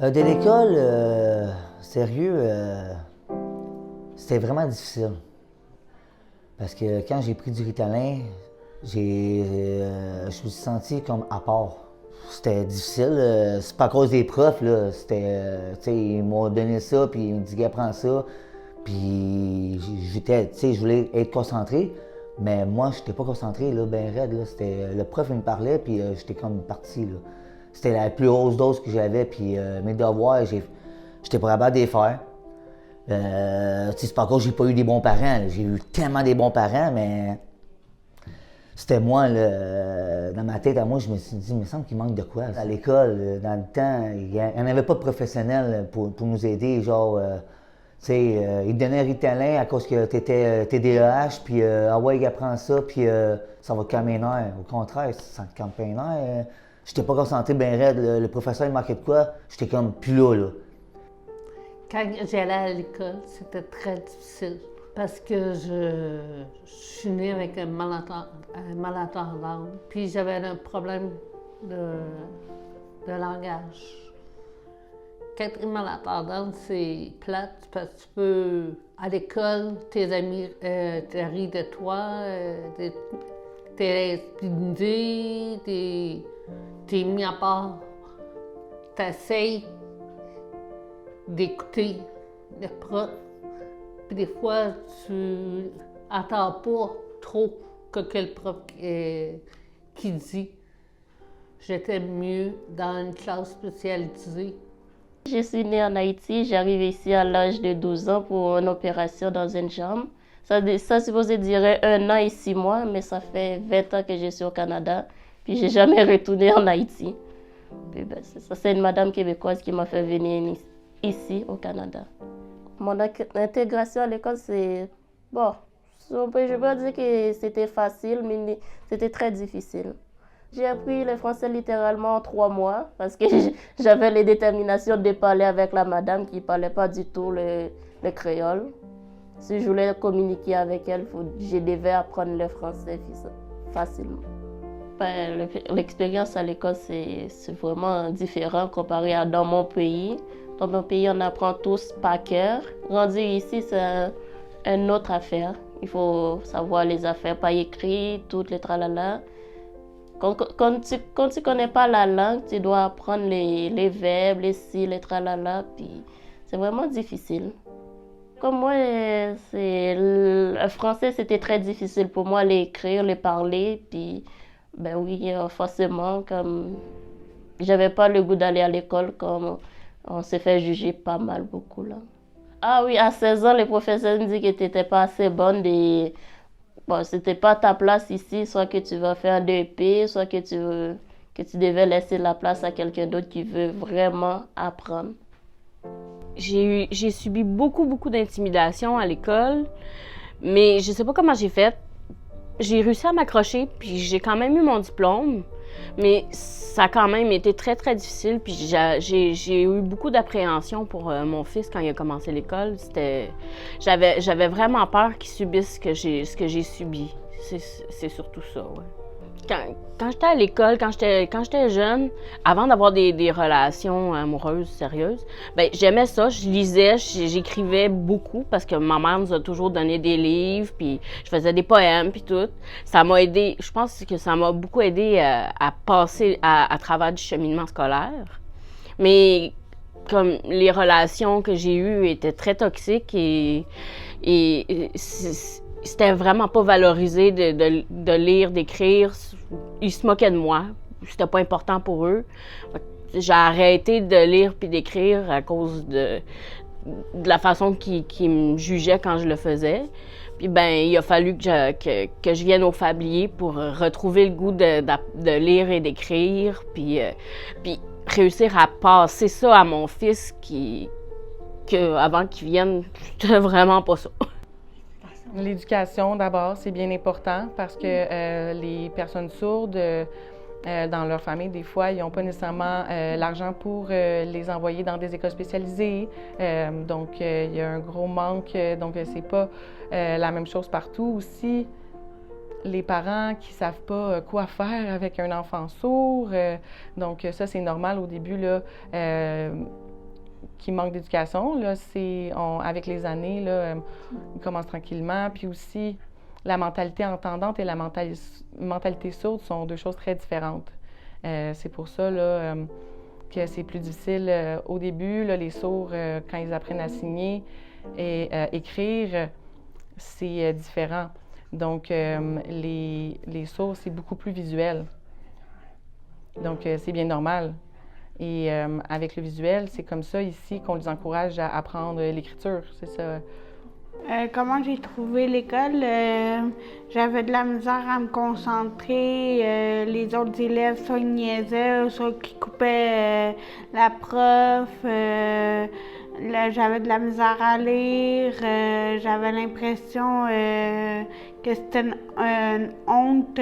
De l'école, sérieux, c'était vraiment difficile. Parce que quand j'ai pris du Ritalin, je me suis senti comme à part. C'était difficile, c'est pas à cause des profs, là. Ils m'ont donné ça, puis ils me disaient, prends ça. Puis je voulais être concentré, mais moi, j'étais pas concentré, là, ben raide, là. Le prof, il me parlait, puis j'étais comme parti, là. C'était la plus grosse dose que j'avais, puis mes devoirs, j'étais pas capable de les faire. C'est pas cause que j'ai pas eu des bons parents, là. J'ai eu tellement des bons parents, mais c'était moi, là, dans ma tête à moi, je me suis dit, il me semble qu'il manque de quoi. À l'école, dans le temps, il n'y en avait pas de professionnels pour nous aider, genre, ils te donnaient un Ritalin à cause que t'étais TDAH, puis ah ouais, apprends ça, puis ça va te calmer les nerfs. Au contraire, ça te calme pas les nerfs. J'étais pas concentré bien raide, le professeur il manquait de quoi, j'étais comme plus là. Quand j'allais à l'école, c'était très difficile parce que je suis née avec un malentendant, puis j'avais un problème de langage. Quand tu es malentendante, c'est plate parce que tu peux, à l'école, tes amis te rient de toi, t'es intimidé, t'es mis à part. T'essayes d'écouter le prof, puis des fois, tu n'entends pas trop que le prof qui dit. J'étais mieux dans une classe spécialisée. Je suis née en Haïti, j'arrive ici à l'âge de 12 ans pour une opération dans une jambe. Ça supposé durer 1 an et 6 mois, mais ça fait 20 ans que je suis au Canada, puis j'ai jamais retourné en Haïti. Puis ben, c'est une madame québécoise qui m'a fait venir ici au Canada. Mon intégration à l'école, c'est... Bon, je ne peux pas dire que c'était facile, mais c'était très difficile. J'ai appris le français littéralement en 3 mois parce que j'avais les déterminations de parler avec la madame qui ne parlait pas du tout le créole. Si je voulais communiquer avec elle, je devais apprendre le français facilement. Ben, l'expérience à l'école, c'est vraiment différent comparé à dans mon pays. Dans mon pays, on apprend tous par cœur. Rendu ici, c'est une autre affaire. Il faut savoir les affaires, pas écrire, toutes les tralala. Quand tu connais pas la langue, tu dois apprendre les verbes, les si, les tralala, puis c'est vraiment difficile. Comme moi, le français, c'était très difficile pour moi, l'écrire, le parler, puis ben oui, forcément, comme j'avais pas le goût d'aller à l'école, comme on s'est fait juger pas mal beaucoup là. Ah oui, à 16 ans, les professeurs me disent que tu n'étais pas assez bonne Bon, c'était pas ta place ici, soit que tu vas faire un DEP, soit que tu devais laisser la place à quelqu'un d'autre qui veut vraiment apprendre. J'ai subi beaucoup d'intimidation à l'école, mais je sais pas comment j'ai fait. J'ai réussi à m'accrocher, puis j'ai quand même eu mon diplôme, mais ça a quand même été très difficile, puis j'ai eu beaucoup d'appréhension pour mon fils quand il a commencé l'école. J'avais vraiment peur qu'il subisse ce que j'ai subi. C'est surtout ça, ouais. Quand j'étais à l'école, quand j'étais jeune, avant d'avoir des relations amoureuses sérieuses, ben j'aimais ça, je lisais, j'écrivais beaucoup parce que ma mère nous a toujours donné des livres, puis je faisais des poèmes, puis tout. Ça m'a aidé, je pense que ça m'a beaucoup aidé à passer à travers du cheminement scolaire. Mais comme les relations que j'ai eues étaient très toxiques et c'était vraiment pas valorisé de lire, d'écrire. Ils se moquaient de moi. C'était pas important pour eux. J'ai arrêté de lire puis d'écrire à cause de la façon qu'ils me jugeaient quand je le faisais. Puis ben, il a fallu que je vienne au Fablier pour retrouver le goût de lire et d'écrire. Puis réussir à passer ça à mon fils avant qu'il vienne, c'était vraiment pas ça. L'éducation, d'abord, c'est bien important parce que les personnes sourdes, dans leur famille, des fois, ils n'ont pas nécessairement l'argent pour les envoyer dans des écoles spécialisées. Donc, il y a un gros manque. Donc, c'est pas la même chose partout aussi. Les parents qui savent pas quoi faire avec un enfant sourd. Donc, ça, c'est normal au début, là. qui manquent d'éducation. Là, avec les années, là, ils commencent tranquillement. Puis aussi, la mentalité entendante et la mentalité sourde sont deux choses très différentes. C'est pour ça là, que c'est plus difficile au début. Là, les sourds, quand ils apprennent à signer et écrire, c'est différent. Donc, les sourds, c'est beaucoup plus visuel. Donc, c'est bien normal. Et avec le visuel, c'est comme ça ici qu'on les encourage à apprendre l'écriture, c'est ça. Comment j'ai trouvé l'école? J'avais de la misère à me concentrer. Les autres élèves, soit ils niaisaient, soit qui coupaient la prof. J'avais de la misère à lire. J'avais l'impression que c'était une honte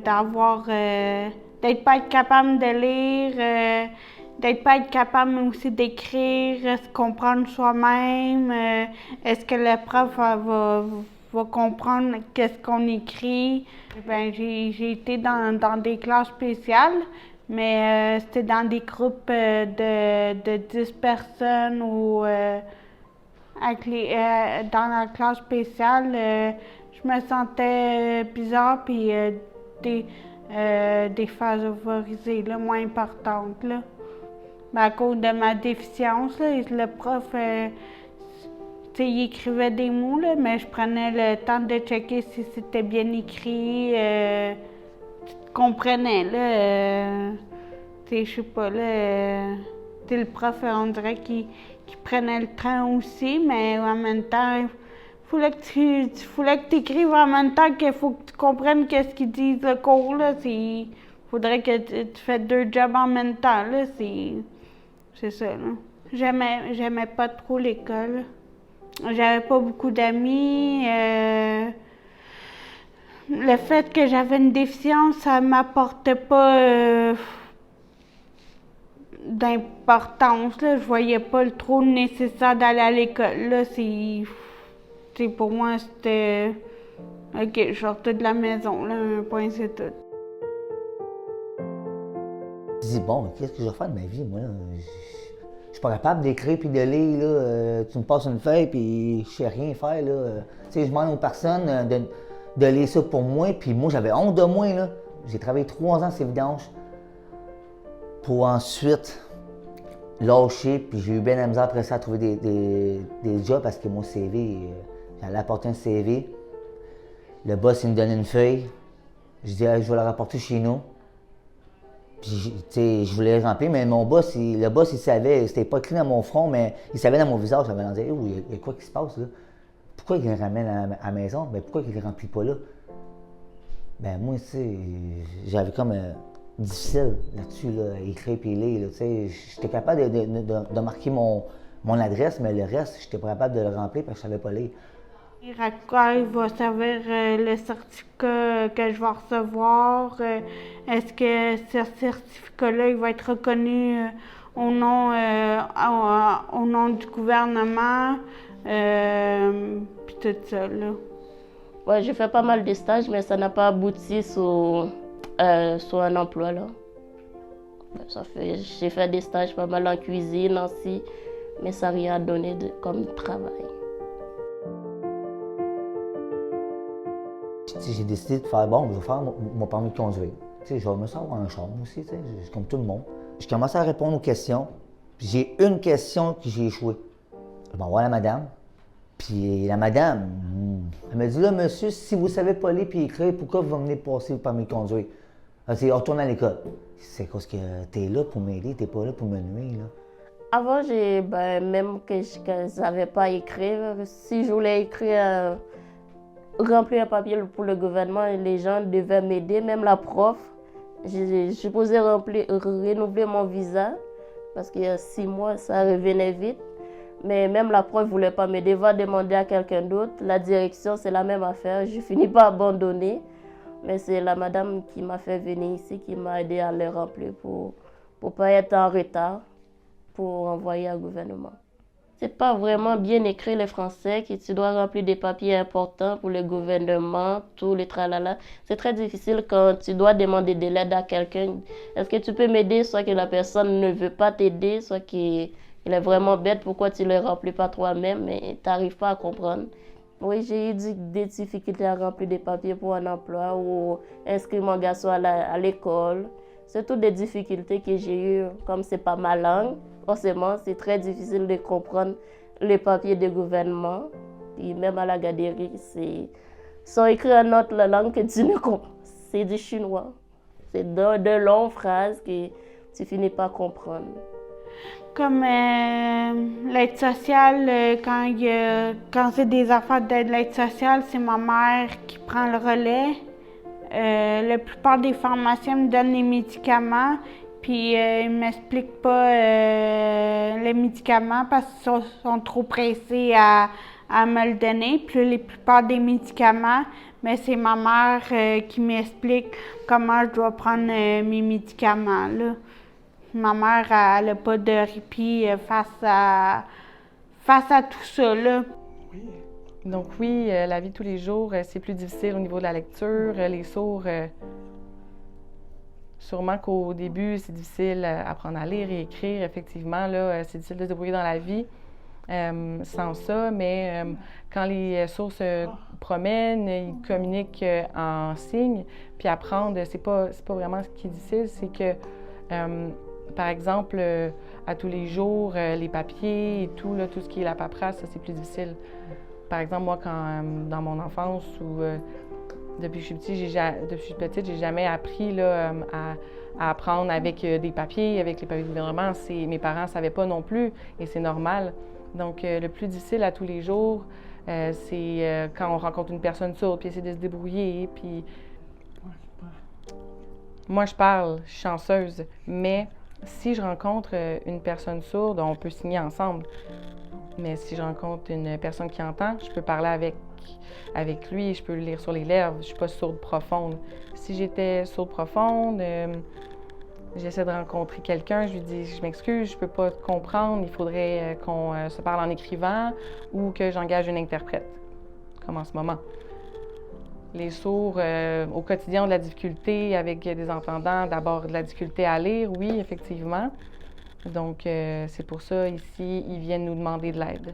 d'avoir d'être pas être capable de lire, d'être pas être capable aussi d'écrire, se comprendre soi-même. Est-ce que le prof va comprendre qu'est-ce qu'on écrit? Ben, j'ai été dans des classes spéciales, mais c'était dans des groupes de 10 personnes ou dans la classe spéciale, je me sentais bizarre puis défavorisée, là, moins importante. Là. Ben, à cause de ma déficience, là, le prof, il écrivait des mots, là, mais je prenais le temps de checker si c'était bien écrit. Tu comprenais, là. Je sais pas, là. Le prof, on dirait qu'il prenait le train aussi, mais en même temps, il fallait que tu écrives en même temps qu'il faut que tu comprennes qu'est-ce qu'ils disent le cours, là. Il faudrait que tu fasses 2 jobs en même temps, là. C'est ça, là. J'aimais pas trop l'école. J'avais pas beaucoup d'amis. Le fait que j'avais une déficience, ça m'apportait pas d'importance, là. Je voyais pas trop nécessaire d'aller à l'école, là. Pour moi, c'était... OK, je sortais de la maison, là, un point, c'est tout. Je dis, bon, qu'est-ce que je vais faire de ma vie, moi, là? Je suis pas capable d'écrire puis de lire, là. Tu me passes une feuille puis je sais rien faire, là. Tu sais, je demande aux personnes de lire ça pour moi, puis moi, j'avais honte de moi, là. J'ai travaillé 3 ans sur vidange pour ensuite lâcher, puis j'ai eu bien la misère après ça à trouver des jobs parce que mon CV, j'allais apporter un CV. Le boss, il me donnait une feuille. Je dis, je vais la rapporter chez nous. Puis, tu sais, je voulais remplir, mais le boss, il savait, c'était pas écrit dans mon front, mais il savait dans mon visage, j'avais dit, oh, il y a quoi qui se passe là? Pourquoi il le ramène à la maison? Ben, pourquoi il ne le remplit pas là? Ben, moi, tu sais, j'avais comme difficile là-dessus, là, écrire et lire, tu sais. J'étais capable de marquer mon adresse, mais le reste, j'étais pas capable de le remplir parce que je savais pas lire. À quoi il va servir le certificat que je vais recevoir? Est-ce que ce certificat-là il va être reconnu au nom du gouvernement? Puis tout ça, là. Ouais, j'ai fait pas mal de stages, mais ça n'a pas abouti sur un emploi, là. J'ai fait des stages pas mal en cuisine aussi, mais ça n'a rien donné comme travail. J'ai décidé de faire, bon, je vais faire mon permis de conduire. Je vais me savoir en chambre aussi, comme tout le monde. Je commence à répondre aux questions. J'ai une question que j'ai échoué. Je vais voir la madame. Puis la madame, elle me dit, là, monsieur, si vous ne savez pas lire et écrire, pourquoi vous venez passer le permis de conduire? Elle dit, retourne à l'école. C'est parce que t'es là pour m'aider, t'es pas là pour me nuire, là. Avant, même que je ne savais pas écrire, si je voulais écrire, remplir un papier pour le gouvernement, les gens devaient m'aider, même la prof. Je supposais renouveler mon visa, parce qu'il y a 6 mois, ça revenait vite. Mais même la prof ne voulait pas m'aider, va demander à quelqu'un d'autre. La direction, c'est la même affaire. Je finis par abandonner. Mais c'est la madame qui m'a fait venir ici, qui m'a aidé à le remplir pour ne pas être en retard, pour envoyer au gouvernement. c'est pas vraiment bien écrit le français, que tu dois remplir des papiers importants pour le gouvernement, tout le tralala. C'est très difficile quand tu dois demander de l'aide à quelqu'un. Est-ce que tu peux m'aider, soit que la personne ne veut pas t'aider, soit qu'il est vraiment bête, pourquoi tu ne le remplis pas toi-même, mais tu n'arrives pas à comprendre. Oui, j'ai eu des difficultés à remplir des papiers pour un emploi ou inscrire mon garçon à l'école. C'est toutes des difficultés que j'ai eues, comme c'est pas ma langue. Forcément, c'est très difficile de comprendre les papiers du gouvernement. Et même à la garderie, sont écrits en autre langue que tu ne comprends. C'est du chinois. C'est de longues phrases que tu finis pas comprendre. Comme l'aide sociale, quand c'est des affaires d'aide l'aide sociale, c'est ma mère qui prend le relais. La plupart des pharmaciens me donnent les médicaments, puis ils ne m'expliquent pas les médicaments parce qu'ils sont trop pressés à me le donner. Puis la plupart des médicaments, mais c'est ma mère qui m'explique comment je dois prendre mes médicaments, là. Ma mère, elle n'a pas de répit face à tout ça, là. Donc oui, la vie de tous les jours, c'est plus difficile au niveau de la lecture. Les sourds, sûrement qu'au début, c'est difficile d'apprendre à lire et écrire. Effectivement, là, c'est difficile de se débrouiller dans la vie sans ça. Mais quand les sourds se promènent, ils communiquent en signes. Puis apprendre, c'est pas vraiment ce qui est difficile, c'est que... par exemple, à tous les jours, les papiers et tout, là, tout ce qui est la paperasse, ça, c'est plus difficile. Par exemple, moi, dans mon enfance ou depuis que je suis petite, j'ai jamais appris là, à apprendre avec des papiers, avec les papiers du gouvernement. Mes parents ne savaient pas non plus et c'est normal. Donc, le plus difficile à tous les jours, c'est quand on rencontre une personne sourde, puis essayer de se débrouiller, puis... Moi, je parle, je suis chanceuse, mais si je rencontre une personne sourde, on peut signer ensemble. Mais si je rencontre une personne qui entend, je peux parler avec lui, je peux le lire sur les lèvres. Je ne suis pas sourde profonde. Si j'étais sourde profonde, j'essaie de rencontrer quelqu'un, je lui dis « Je m'excuse, je ne peux pas te comprendre, il faudrait qu'on se parle en écrivant ou que j'engage une interprète, comme en ce moment. » Les sourds, au quotidien, ont de la difficulté avec des entendants. D'abord, de la difficulté à lire, oui, effectivement. Donc, c'est pour ça, ici, ils viennent nous demander de l'aide.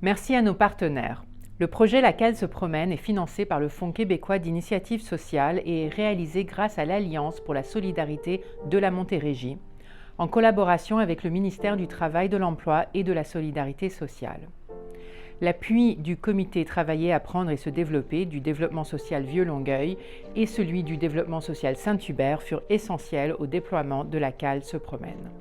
Merci à nos partenaires. Le projet La Cale se promène est financé par le Fonds québécois d'initiative sociale et est réalisé grâce à l'Alliance pour la solidarité de la Montérégie, en collaboration avec le ministère du Travail, de l'Emploi et de la Solidarité sociale. L'appui du comité Travailler, apprendre et se développer du développement social Vieux-Longueuil et celui du développement social Saint-Hubert furent essentiels au déploiement de La Cale se promène.